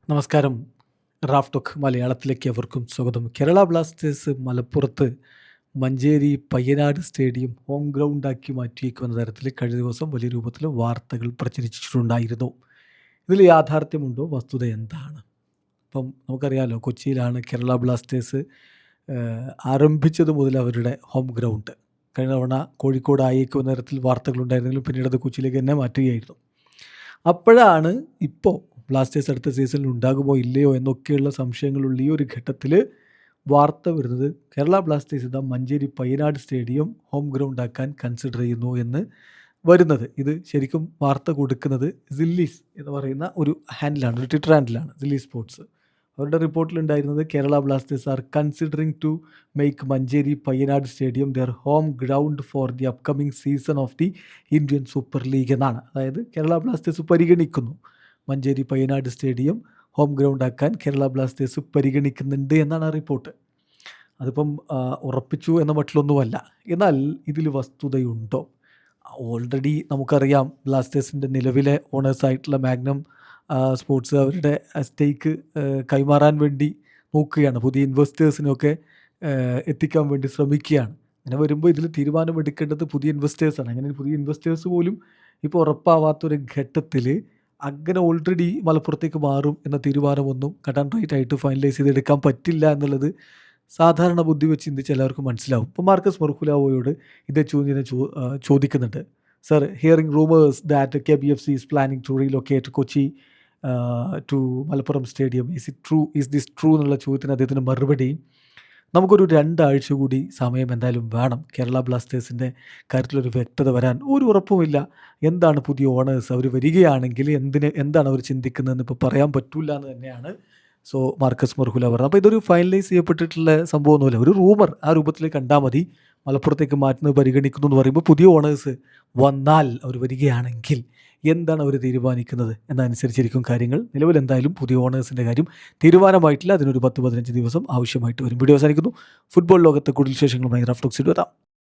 നമസ്കാരം. Raf talk മലയാളത്തിലേക്ക് അവർക്കും സ്വാഗതം. കേരള ബ്ലാസ്റ്റേഴ്സ് മലപ്പുറത്ത് മഞ്ചേരി പയ്യനാട് സ്റ്റേഡിയം ഹോം ഗ്രൗണ്ടാക്കി മാറ്റിയേക്കുമെന്ന തരത്തിൽ കഴിഞ്ഞ ദിവസം വലിയ രൂപത്തിൽ വാർത്തകൾ പ്രചരിച്ചിട്ടുണ്ടായിരുന്നു. ഇതിൽ യാഥാർത്ഥ്യമുണ്ടോ? വസ്തുത എന്താണ്? ഇപ്പം നമുക്കറിയാമല്ലോ, കൊച്ചിയിലാണ് കേരള ബ്ലാസ്റ്റേഴ്സ് ആരംഭിച്ചത് മുതൽ അവരുടെ ഹോം ഗ്രൗണ്ട്. കഴിഞ്ഞ തവണ കോഴിക്കോട് ആയേക്കുമെന്ന തരത്തിൽ വാർത്തകളുണ്ടായിരുന്നെങ്കിലും പിന്നീട് അത് കൊച്ചിയിലേക്ക് തന്നെ മാറ്റുകയായിരുന്നു. അപ്പോഴാണ് ഇപ്പോൾ ബ്ലാസ്റ്റേഴ്സ് അടുത്ത സീസണിൽ ഉണ്ടാകുമോ ഇല്ലയോ എന്നൊക്കെയുള്ള സംശയങ്ങളുള്ള ഈ ഒരു ഘട്ടത്തിൽ വാർത്ത വരുന്നത് കേരള ബ്ലാസ്റ്റേഴ്സ് ഇതാ Manjeri Payyanad stadium home ground ആക്കാൻ കൺസിഡർ ചെയ്യുന്നു എന്ന് വരുന്നത്. ഇത് ശരിക്കും വാർത്ത കൊടുക്കുന്നത് സില്ലീസ് എന്ന് പറയുന്ന ഒരു ഹാൻഡിലാണ്, ഒരു ട്വിറ്റർ ഹാൻഡിലാണ്, സില്ലി സ്പോർട്സ്. അവരുടെ റിപ്പോർട്ടിലുണ്ടായിരുന്നത് Kerala Blasters are considering to make Manjeri Payyanad stadium their home ground for the upcoming season of the Indian Super League എന്നാണ്. അതായത് കേരള ബ്ലാസ്റ്റേഴ്സ് പരിഗണിക്കുന്നു, Manjeri Payyanad stadium home ground ആക്കാൻ കേരള ബ്ലാസ്റ്റേഴ്സ് പരിഗണിക്കുന്നുണ്ട് എന്നാണ് ആ റിപ്പോർട്ട്. അതിപ്പം ഉറപ്പിച്ചു എന്ന മട്ടിലൊന്നുമല്ല. എന്നാൽ ഇതിൽ വസ്തുതയുണ്ടോ? ഓൾറെഡി നമുക്കറിയാം, ബ്ലാസ്റ്റേഴ്സിൻ്റെ നിലവിലെ ഓണേഴ്സായിട്ടുള്ള മാഗ്നം സ്പോർട്സ് അവരുടെ സ്റ്റേക്ക് കൈമാറാൻ വേണ്ടി നോക്കുകയാണ്. പുതിയ ഇൻവെസ്റ്റേഴ്സിനൊക്കെ എത്തിക്കാൻ വേണ്ടി ശ്രമിക്കുകയാണ്. അങ്ങനെ വരുമ്പോൾ ഇതിൽ തീരുമാനമെടുക്കേണ്ടത് പുതിയ ഇൻവെസ്റ്റേഴ്സാണ്. അങ്ങനെ പുതിയ ഇൻവെസ്റ്റേഴ്സ് പോലും ഇപ്പോൾ ഉറപ്പാവാത്തൊരു ഘട്ടത്തിൽ അങ്ങനെ ഓൾറെഡി മലപ്പുറത്തേക്ക് മാറും എന്ന തീരുമാനമൊന്നും കട്ട് ആൻഡ് റൈറ്റ് ആയിട്ട് ഫൈനലൈസ് ചെയ്തെടുക്കാൻ പറ്റില്ല എന്നുള്ളത് സാധാരണ ബുദ്ധി വെച്ച് ചിന്തിച്ച് എല്ലാവർക്കും മനസ്സിലാവും. ഇപ്പോൾ മാർക്കസ് മൊർക്കുലാവോയോട് ഇതേ ചോദിക്കുന്നുണ്ട്. Sir, hearing rumours that KBFC is planning to relocate Kochi to Malappuram stadium, is this true എന്നുള്ള ചോദ്യത്തിന് അദ്ദേഹത്തിന് മറുപടി, നമുക്കൊരു 2 ആഴ്ച കൂടി സമയം എന്തായാലും വേണം. കേരള ബ്ലാസ്റ്റേഴ്സിൻ്റെ കാര്യത്തിലൊരു വ്യക്തത വരാൻ ഒരു ഉറപ്പുമില്ല. എന്താണ് പുതിയ ഓണേഴ്സ്, അവർ വരികയാണെങ്കിൽ എന്താണ് അവർ ചിന്തിക്കുന്നതെന്ന് ഇപ്പോൾ പറയാൻ പറ്റില്ല എന്ന് തന്നെയാണ് മാർക്കസ് മൊർഹുല പറഞ്ഞത്. അപ്പോൾ ഇതൊരു ഫൈനലൈസ് ചെയ്യപ്പെട്ടിട്ടുള്ള സംഭവമൊന്നുമില്ല, ഒരു റൂമർ. ആ രൂപത്തിൽ കണ്ടാൽ മതി. മലപ്പുറത്തേക്ക് മാറ്റുന്നത് പരിഗണിക്കുന്നു എന്ന് പറയുമ്പോൾ പുതിയ ഓണേഴ്സ് വന്നാൽ, അവർ വരികയാണെങ്കിൽ എന്താണ് അവർ തീരുമാനിക്കുന്നത് എന്നനുസരിച്ചിരിക്കും കാര്യങ്ങൾ. നിലവിൽ എന്തായാലും പുതിയ ഓണേഴ്സിൻ്റെ കാര്യം തീരുമാനമായിട്ടില്ല. അതിനൊരു 10-15 ദിവസം ആവശ്യമായിട്ട് വരും. വീഡിയോ അവസാനിക്കുന്നു. ഫുട്ബോൾ ലോകത്തെ കൂടുതൽ വിശേഷങ്ങളുമായി റാഫ് ടോക്സിൽ വരാം.